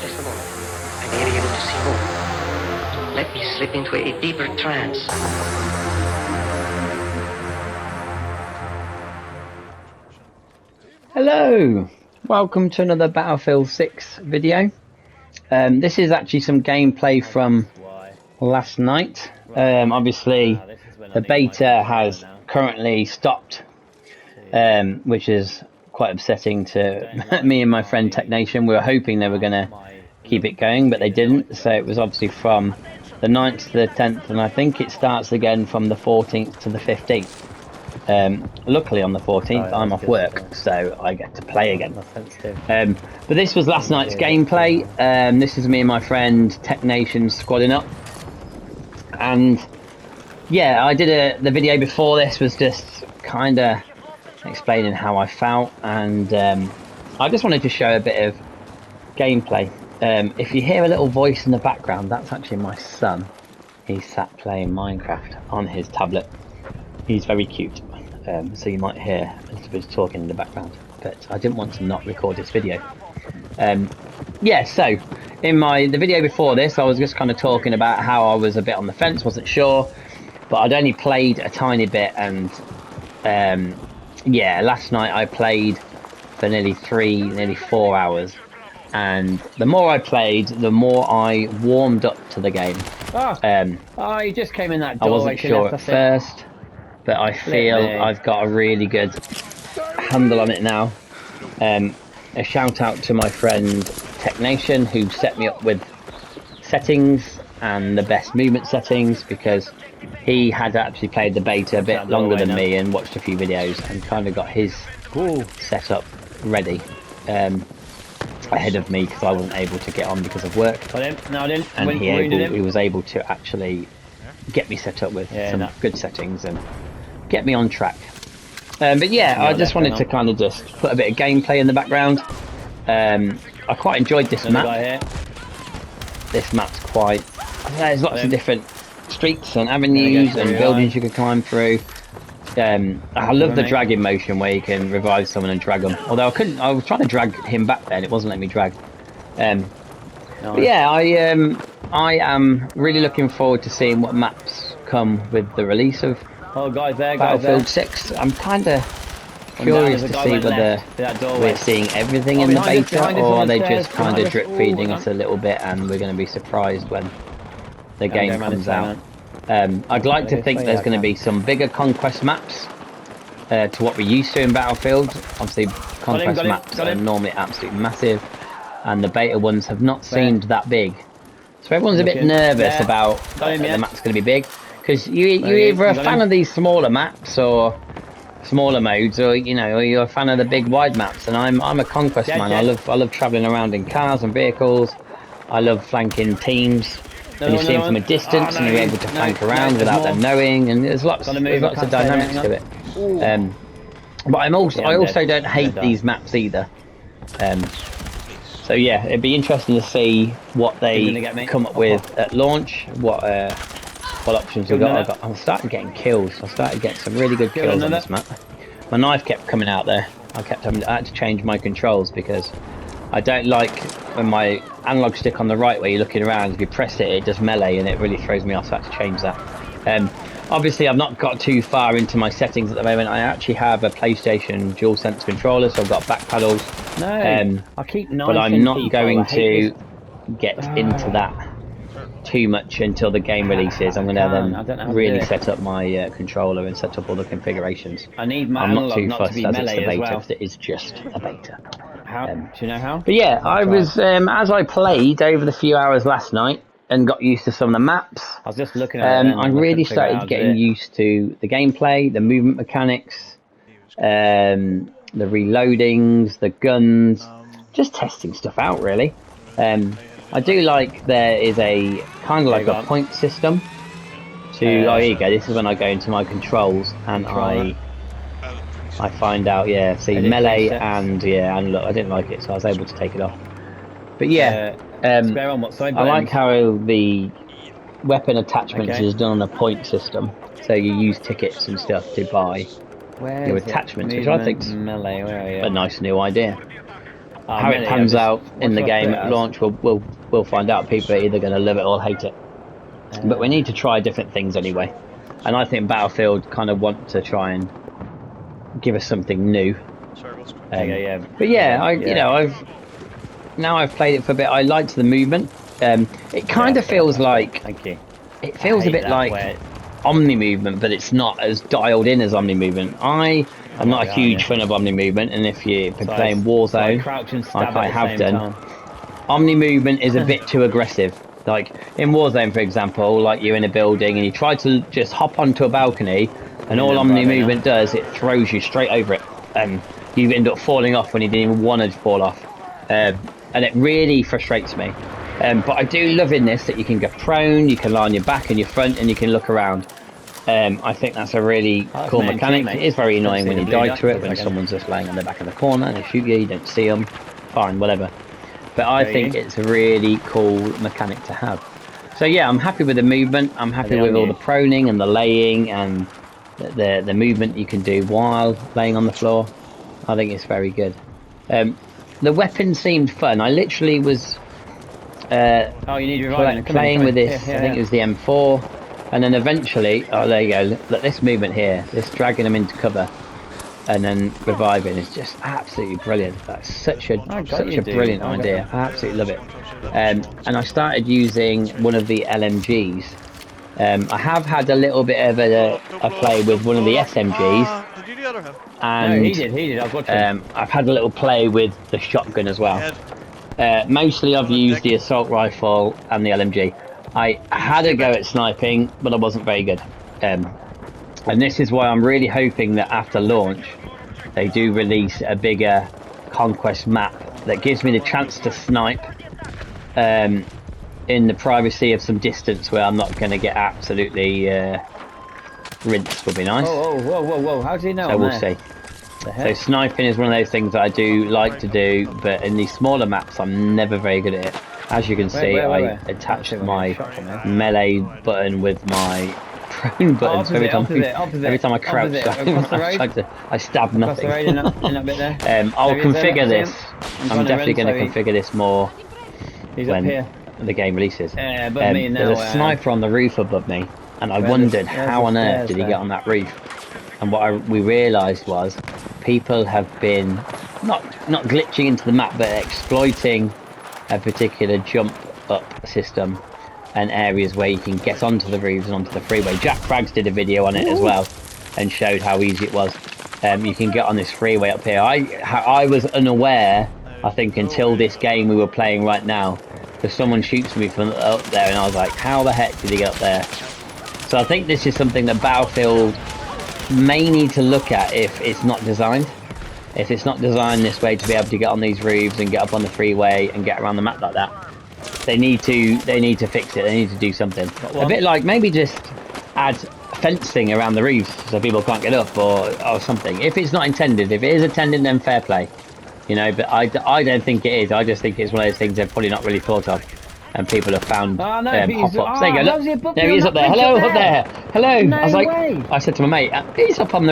Just a moment. I may be able to see more. Let me slip into a deeper trance. Hello, welcome to another Battlefield 6 video. This is actually some gameplay from last night. Obviously the beta has currently stopped, which is quite upsetting to me and my friend Technation. We were hoping they were going to keep it going, but they didn't. So it was obviously from the 9th to the 10th, and I think it starts again from the 14th to the 15th. Luckily on the 14th I'm off work, so I get to play again. But this was last night's gameplay. This is me and my friend Technation squadding up, and yeah, I did the video before this was just kind of explaining how I felt, and I just wanted to show a bit of gameplay. If you hear a little voice in the background, that's actually my son. He's sat playing Minecraft on his tablet. He's very cute, so you might hear a little bit of talking in the background, but I didn't want to not record this video. Yeah, so in the video before this, I was just kind of talking about how I was a bit on the fence, wasn't sure, but I'd only played a tiny bit, and yeah, last night I played for nearly 4 hours, and the more I played, the more I warmed up to the game. He just came in that door. I wasn't sure at first, but I feel I've got a really good handle on it now. A shout out to my friend Technation, who set me up with settings and the best movement settings, because he had actually played the beta a bit longer than me and watched a few videos and kind of got his setup ready ahead of me, because I wasn't able to get on because of work. And he was able to actually get me set up with some good settings and get me on track. But yeah, I just wanted to kind of just put a bit of gameplay in the background. I quite enjoyed this map. This map's quite... There's lots of different streets and avenues and buildings you can climb through. I love the dragging motion where you can revive someone and drag them. Although I was trying to drag him back then, it wasn't letting me drag. But yeah, I am really looking forward to seeing what maps come with the release of Battlefield 6. I'm kind of curious to see whether we're seeing everything in the beta, or are they just kind of drip feeding us a little bit and we're going to be surprised when the game comes out. I'd like to think there's going to be some bigger conquest maps to what we're used to in Battlefield. Obviously conquest maps are normally absolutely massive, and the beta ones have not seemed that big. So everyone's a bit nervous about the map's going to be big, because you're either a fan of these smaller maps or smaller modes, or or you're a fan of the big wide maps. And I'm a conquest man. I love travelling around in cars and vehicles. I love flanking teams. And you see them from a distance, and you're able to flank around without them knowing, and there's lots of dynamics to it. But I also don't hate these maps either. So yeah, it'd be interesting to see what they come up with at launch, what options we've got. I'm starting getting kills. I started getting some really good kills on this map. My knife kept coming out there. I had to change my controls, because I don't like when my analog stick on the right, where you're looking around, if you press it, it does melee, and it really throws me off, so I had to change that. Obviously I've not got too far into my settings at the moment. I actually have a PlayStation DualSense controller, so I've got back paddles. But I'm not going to get into that too much until the game releases. I'm going to then really set up my controller and set up all the configurations. I'm not too fussed, as it's the beta, because it is just a beta. Do you know how? But yeah, I was as I played over the few hours last night and got used to some of the maps, I was just looking at it, I really started getting used to the gameplay, the movement mechanics, the reloadings, the guns, just testing stuff out really. I do like there is a kind of like a point system to, oh here you go, this is when I go into my controls and I find out, see melee and look, I didn't like it, so I was able to take it off. But yeah, I like how the weapon attachments is done on a point system, so you use tickets and stuff to buy your attachments, which I think is a nice new idea. how it Melly, pans I out just- in the what should I game put it at as? launch, we'll find out. People are either going to love it or hate it. But we need to try different things anyway. And I think Battlefield kind of want to try and give us something new. Circles. Yeah. But yeah, Yeah. I've played it for a bit. I liked the movement. It kind of feels like Thank you. it feels I a bit hate that like where- Omni movement, but it's not as dialed in as Omni movement. I am not a yeah, huge yeah. fan of Omni movement, and if you've been So playing so I Warzone, crouch and stab like I at the have same done, time. Omni movement is a bit too aggressive. Like in Warzone, for example, like you're in a building and you try to just hop onto a balcony, and all then Omni bravo, movement does, it throws you straight over it, and you end up falling off when you didn't even want to fall off. And it really frustrates me. But I do love in this that you can go prone, you can lie on your back and your front, and you can look around. I think that's a really cool main mechanic. teammate. It is very annoying See when the you blue die dot to it, for a when second. someone's just laying on the back of the corner and they shoot you, you don't see them. Fine, whatever. But I There think you it's a really cool mechanic to have. So yeah, I'm happy with the movement. I'm happy they with on all you? the proning and the laying and the movement you can do while laying on the floor. I think it's very good. The weapon seemed fun. I literally was Oh, you need reviving. Come playing in, with this. Here, I think it was the M4, and then eventually, oh there you go. Look, this movement here, this dragging them into cover, and then reviving is just absolutely brilliant. That's such a brilliant idea. I absolutely love it. And I started using one of the LMGs. I have had a little bit of a play with one of the SMGs, Did you do the other him? and No, he did. I was watching. I've had a little play with the shotgun as well. Head. Mostly I've used the assault rifle and the LMG. I had a go at sniping, but I wasn't very good. And this is why I'm really hoping that after launch, they do release a bigger Conquest map that gives me the chance to snipe in the privacy of some distance where I'm not going to get absolutely rinsed would be nice. Whoa. How does he know? So I'm we'll there? see. The So heck? sniping is one of those things that I do like to do, but in these smaller maps I'm never very good at it. As you can see, where? I attached my Shot from there. melee button with my prone button. So every time I crouch, I stab Across the nothing. road in that bit there. I'll There he is, configure there, I this. see him. I'm trying to definitely run, going to so configure this more He's up when here. the game releases. Above me now. There's a sniper on the roof above me, and I Where's wondered the- how where's on the earth stairs did he there? get on that roof. And what we realised was people have been not glitching into the map, but exploiting a particular jump up system and areas where you can get onto the roofs and onto the freeway. Jack Frags did a video on it as well and showed how easy it was. You can get on this freeway up here. I was unaware, I think, until this game we were playing right now, because someone shoots me from up there and I was like, how the heck did he get up there? So I think this is something that Battlefield may need to look at if it's not designed. If it's not designed this way to be able to get on these roofs and get up on the freeway and get around the map like that, they need to fix it. They need to do something. A bit like maybe just add fencing around the roofs so people can't get up or something. If it's not intended, if it is intended, then fair play. You know, but I don't think it is. I just think it's one of those things they've probably not really thought of. And people have found Oh, no, he's- pop-ups. There you go. how's he Look. above There me he is on up that there. bridge Hello, up up there. Hello. No I was like, way. I said to my mate, he's up on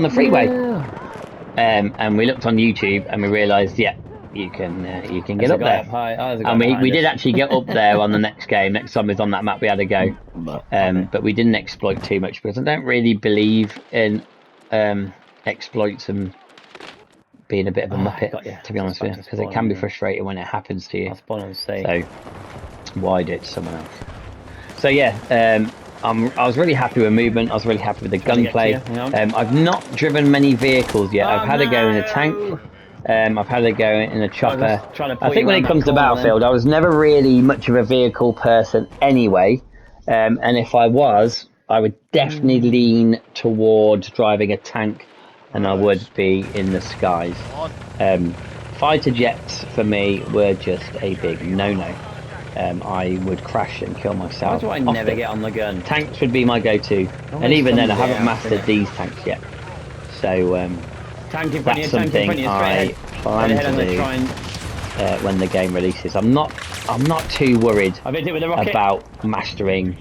the freeway. Yeah. And we looked on YouTube and we realised, yeah, you can get There's a up guy there. up high. Oh, there's a guy And we behind did us. actually get up there on the next game. Next time we was on that map, we had a go. But we didn't exploit too much because I don't really believe in exploits and being a bit of a got you. muppet, to be honest with you, because it Spawn, can be yeah. frustrating when it happens to you. I'll spawn on C. So why do it to someone else? So yeah, I was really happy with movement. I was really happy with the Trying to get gunplay. to you, hang on. I've not driven many vehicles yet. Oh, I've had a go in a no! tank. I've had a go in a chopper. just trying to pull I think you when around it comes that to corner Battlefield, I was never really much of a vehicle person anyway. And if I was, I would definitely lean towards driving a tank than I would be in the skies. Fighter jets for me were just a big no-no. I would crash and kill Why myself. do I never often. get on the gun? Tanks would be my go-to, and there's even then I somebody haven't else, mastered isn't it? these tanks yet. So Tank in front of that's you, tank in something front of you, I straight ahead. plan Straight ahead, I'm to gonna do try and... when the game releases. I'm not too worried I've hit it with a rocket. about mastering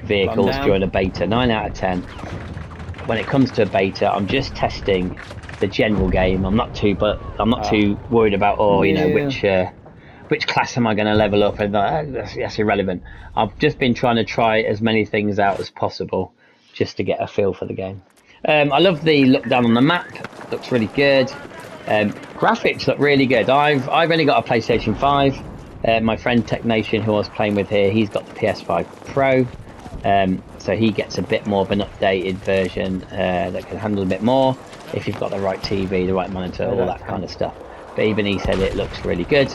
vehicles down. during a beta. 9 out of 10. When it comes to a beta, I'm just testing the general game. I'm not too worried about which class am I going to level up, and that's irrelevant. I've just been trying to try as many things out as possible just to get a feel for the game. I love the look down on the map. Looks really good. Graphics look really good. I've only got a PlayStation 5. My friend Technation, who I was playing with here, he's got the PS5 Pro. So he gets a bit more of an updated version that can handle a bit more if you've got the right TV, the right monitor, all that kind of stuff. But even he said it looks really good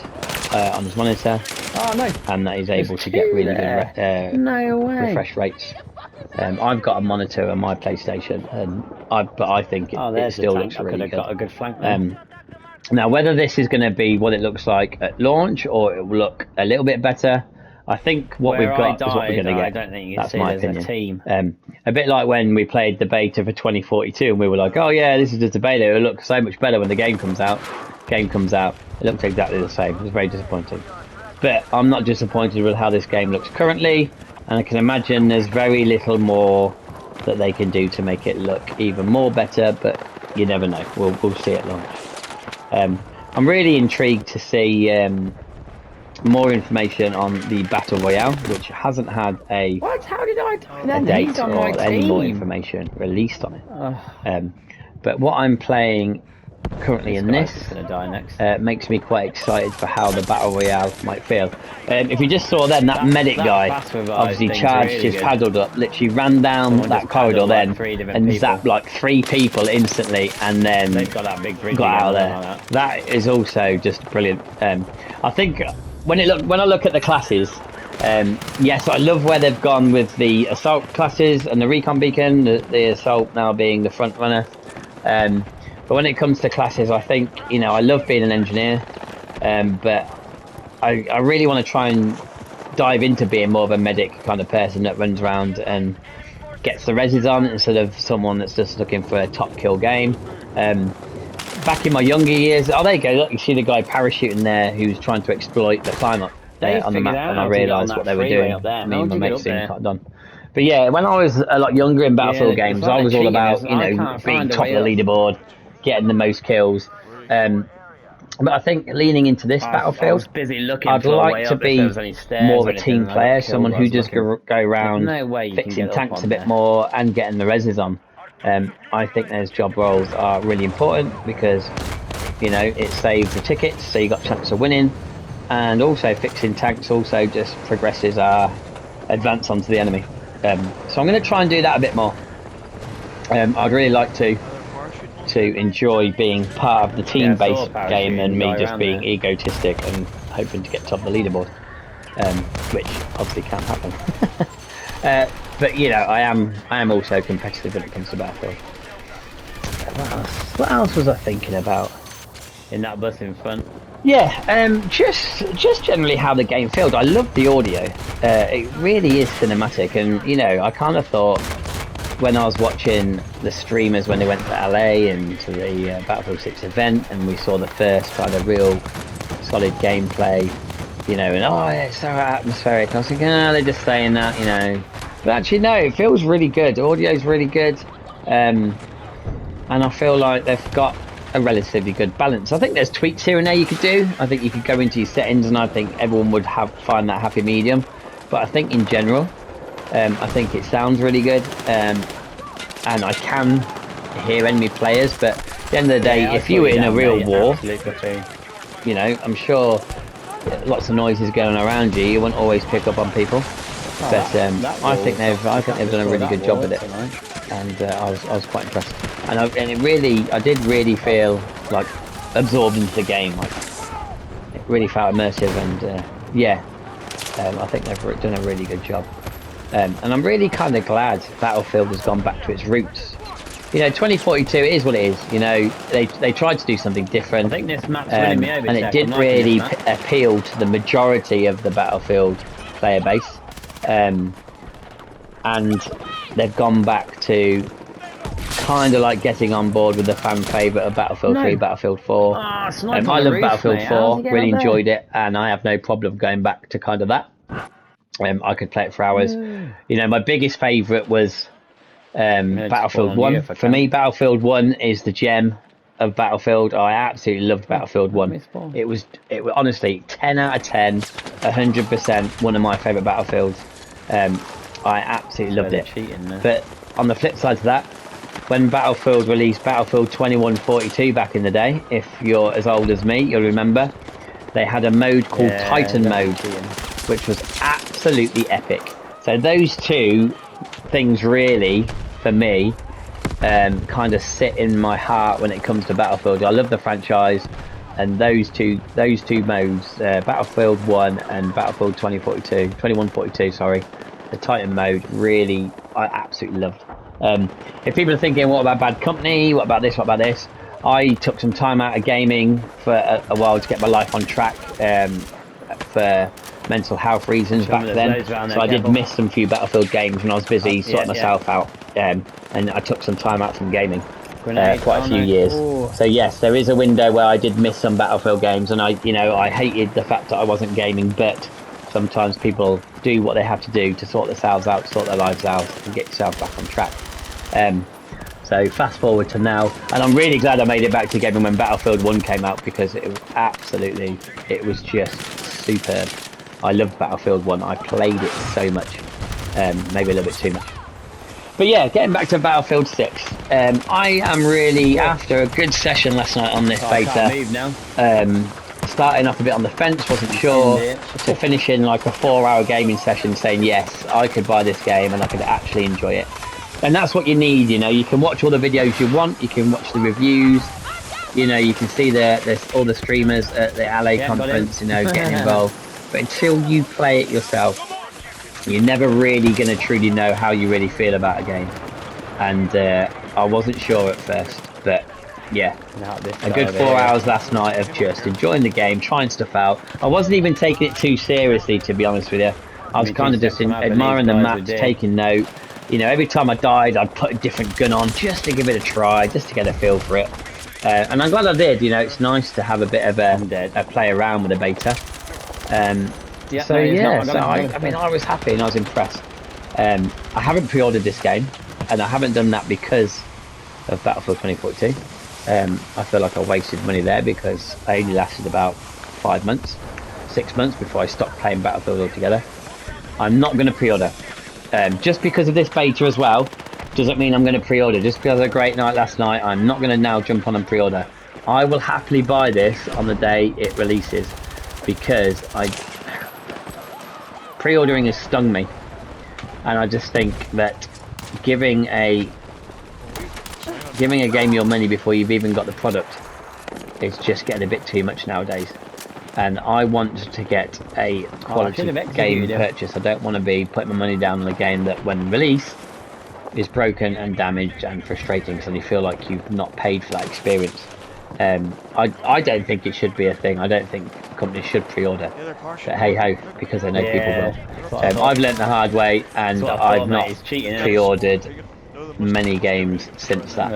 on his monitor. Oh no! And that he's able to get really good refresh rates. I've got a monitor on my PlayStation, but I think it still looks really good. Got a good flank there. Now, whether this is going to be what it looks like at launch or it will look a little bit better, I think what we've got is what we're going to get. I don't think you That's see my there's opinion. a team. A bit like when we played the beta for 2042 and we were like, oh yeah, this is just a beta. It'll look so much better when the game comes out. It looks exactly the same. It was very disappointing. But I'm not disappointed with how this game looks currently, and I can imagine there's very little more that they can do to make it look even more better, but you never know. We'll see at launch. I'm really intrigued to see more information on the Battle Royale, which hasn't had a How did I die? a date or any more information released on it. But what I'm playing currently in this gonna die next. makes me quite excited for how the Battle Royale might feel. If you just saw then, that medic guy Fast Revive obviously thing's charged really his good. paddled up, literally ran down Someone that just corridor paddled like then three different and people. zapped like 3 people instantly, and then They've got that big bridge got out of again, there. like That is also just brilliant. I think when I look at the classes, yes, I love where they've gone with the assault classes and the recon beacon, the assault now being the front runner. But when it comes to classes, I think, I love being an engineer, but I really want to try and dive into being more of a medic kind of person that runs around and gets the reses on instead of someone that's just looking for a top kill game. Back in my younger years, there you go, look, you see the guy parachuting there who's trying to exploit the climb up on the map, and I realised what they were doing. Me and my mates seemed quite done. But yeah, when I was a lot younger in Battlefield games, I was all about, being top of the leaderboard, getting the most kills. But I think leaning into this I was Battlefield, busy looking I'd for a way like to up if there be was any stairs more of or a team anything, and I got player, killed someone while I who was just looking. go around There's no way you can fixing get up tanks on a bit there. more and getting the reses on. I think those job roles are really important because, it saves the tickets, so you got a chance of winning, and also fixing tanks also just progresses our advance onto the enemy. So I'm going to try and do that a bit more. I'd really like to enjoy being part of the team-based game and me just being egotistic and hoping to get top of the leaderboard, which obviously can't happen. But I am also competitive when it comes to Battlefield. What else was I thinking about? In that bus in front. Yeah, just generally how the game feels. I love the audio. It really is cinematic, and I kind of thought when I was watching the streamers when they went to LA and to the Battlefield 6 event, and we saw the first kind of real solid gameplay, and it's so atmospheric. I was thinking, they're just saying that, But actually, no, it feels really good. Audio's really good, and I feel like they've got a relatively good balance. I think there's tweaks here and there you could do. I think you could go into your settings, and I think everyone would find that happy medium. But I think in general, I think it sounds really good, and I can hear enemy players. But at the end of the day, if you were in a real war, I'm sure lots of noises going on around you. You won't always pick up on people. But I think they've done a really good job with it, and I was quite impressed. And I did really feel like absorbed into the game. Like it really felt immersive, and I think they've done a really good job. And I'm really kind of glad Battlefield has gone back to its roots. 2042 is what it is. They tried to do something different. I think this map's winning me over, and it didn't really appeal to the majority of the Battlefield player base. And they've gone back to kind of like getting on board with the fan favourite of Battlefield 3, Battlefield 4. I love Battlefield 4, really enjoyed it, and I have no problem going back to kind of that. I could play it for hours. My biggest favourite was Battlefield 1. For me, Battlefield 1 is the gem. of Battlefield. I absolutely loved Battlefield 1. Respawn. It was honestly 10 out of 10, 100% one of my favourite Battlefields. I absolutely loved they're it. cheating there. But on the flip side to that, when Battlefield released Battlefield 2142 back in the day, if you're as old as me, you'll remember, they had a mode called Titan that's mode, cheating. which was absolutely epic. So those two things really, for me, kind of sit in my heart when it comes to Battlefield. I love the franchise, and those two modes, Battlefield 1 and Battlefield 2142, sorry, the Titan mode, really, I absolutely loved. If people are thinking, what about Bad Company, what about this, I took some time out of gaming for a while to get my life on track, for mental health reasons back then. So I did miss some few Battlefield games when I was busy sorting myself out, and I took some time out from gaming, quite a few years. Ooh. So yes, there is a window where I did miss some Battlefield games, and I hated the fact that I wasn't gaming, but sometimes people do what they have to do to sort themselves out, sort their lives out, and get yourself back on track. So fast forward to now, and I'm really glad I made it back to gaming when Battlefield 1 came out, because it was just superb. I loved Battlefield 1. I played it so much, maybe a little bit too much. But yeah, getting back to Battlefield 6, I am really, after a good session last night on this I can't beta, move now. starting off a bit on the fence, wasn't sure, to finishing like a 4-hour gaming session saying yes, I could buy this game and I could actually enjoy it. And that's what you need, you can watch all the videos you want, you can watch the reviews, you can see there's all the streamers at the LA conference, getting involved. But until you play it yourself, you're never really going to truly know how you really feel about a game. And I wasn't sure at first, but yeah, a good 4 hours last night of just enjoying the game, trying stuff out. I wasn't even taking it too seriously, to be honest with you. I was kind of just admiring the maps, taking note. Every time I died, I'd put a different gun on just to give it a try, just to get a feel for it. And I'm glad I did. It's nice to have a bit of a play around with a beta. I was happy and I was impressed. I haven't pre-ordered this game, and I haven't done that because of Battlefield 2042. I feel like I wasted money there because I only lasted about 6 months before I stopped playing Battlefield altogether. I'm not going to pre-order. Just because of this beta as well, doesn't mean I'm going to pre-order. Just because of a great night last night, I'm not going to now jump on and pre-order. I will happily buy this on the day it releases, because pre-ordering has stung me, and I just think that giving a game your money before you've even got the product is just getting a bit too much nowadays. And I want to get a quality game purchase. I don't want to be putting my money down on a game that, when released, is broken and damaged and frustrating, because you feel like you've not paid for that experience. I don't think it should be a thing. I don't think companies should pre-order. But hey ho, because I know people will. I've learnt the hard way, and I've not pre-ordered many games since that.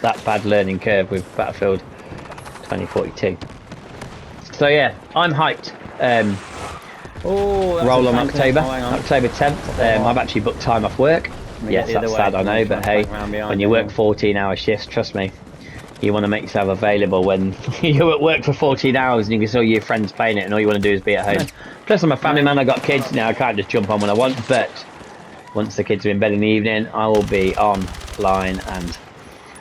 that bad learning curve with Battlefield 2042. So yeah, I'm hyped. Roll on October 10th. I've actually booked time off work. Yes, that's sad, I know, but hey, when you work 14-hour shifts, trust me, you want to make yourself available when you're at work for 14 hours and you can see all your friends playing it and all you want to do is be at home. Plus, I'm a family man, I've got kids now, I can't just jump on when I want, but once the kids are in bed in the evening, I will be online and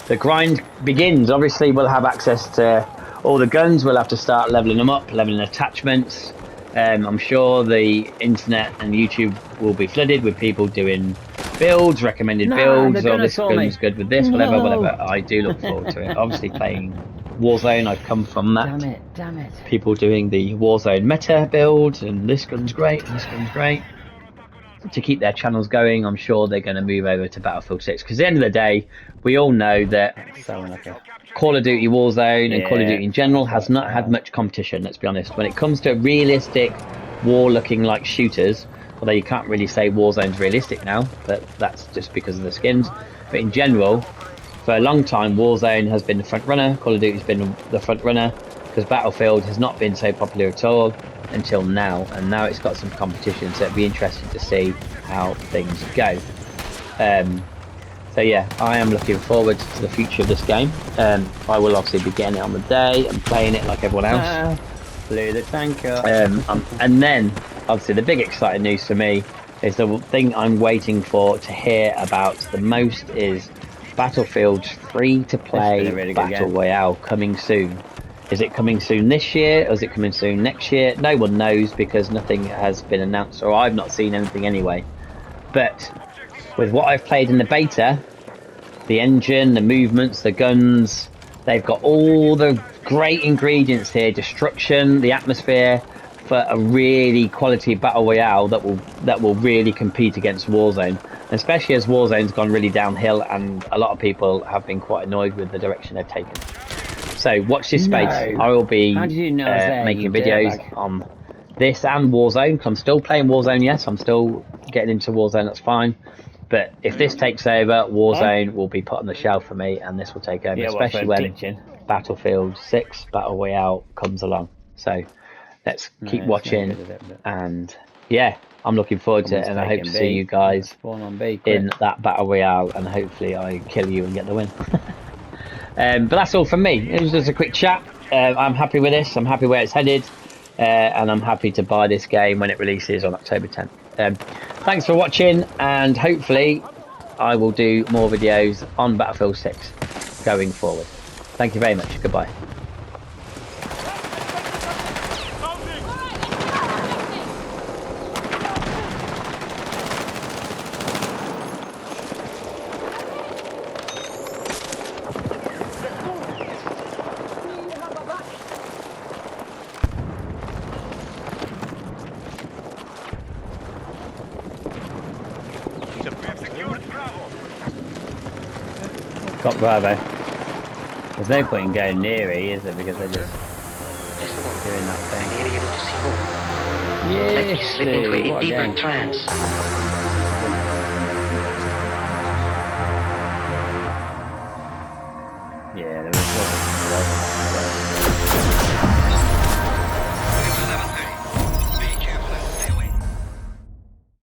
the grind begins. Obviously, we'll have access to all the guns, we'll have to start leveling them up, leveling attachments. I'm sure the internet and YouTube will be flooded with people doing builds, recommended builds, or this gun's good with this, whatever. I do look forward to it. Obviously playing Warzone, I've come from that. Damn it. People doing the Warzone meta builds, and this gun's great, and this gun's great. To keep their channels going, I'm sure they're going to move over to Battlefield 6, because at the end of the day, we all know that Call of Duty Warzone and Call of Duty in general has not had much competition, let's be honest. When it comes to realistic, war-looking like shooters, although you can't really say Warzone's realistic now, but that's just because of the skins. But in general, for a long time, Warzone has been the front runner, Call of Duty's been the front runner, because Battlefield has not been so popular at all until now, and now it's got some competition, so it'd be interesting to see how things go. So yeah, I am looking forward to the future of this game. I will obviously be getting it on the day and playing it like everyone else. Blew the tanker. And then, obviously, the big exciting news for me is the thing I'm waiting for to hear about the most is Battlefield's free-to-play really good Battle game. Royale coming soon. Is it coming soon this year, or is it coming soon next year? No one knows because nothing has been announced, or I've not seen anything anyway. But with what I've played in the beta, the engine, the movements, the guns, they've got all the great ingredients here, destruction, the atmosphere, for a really quality battle royale that will really compete against Warzone, especially as Warzone's gone really downhill and a lot of people have been quite annoyed with the direction they've taken. So watch this space. I will be How did you know I was there, making you videos dirtbag? on this and Warzone, 'cause I'm still playing Warzone. Yes, I'm still getting into Warzone, that's fine. But if this takes over, Warzone will be put on the shelf for me, and this will take over, Yeah, especially what, for when glitching? Battlefield 6 Battle Royale comes along. So let's keep it's no watching, good, is it? But and yeah, I'm looking forward to it, and I hope to see you guys Spawn on B, quick. in that Battle Royale, and hopefully I kill you and get the win. But that's all from me. It was just a quick chat. I'm happy with this. I'm happy where it's headed. And I'm happy to buy this game when it releases on October 10th. Thanks for watching, and hopefully I will do more videos on Battlefield 6 going forward. Thank you very much. Goodbye. Got Bravo. There's no point in going near it, is there? Because they're just doing that I thing. need you to see more. Let me Yes, slip into a what a deeper game. trance. Yeah, there was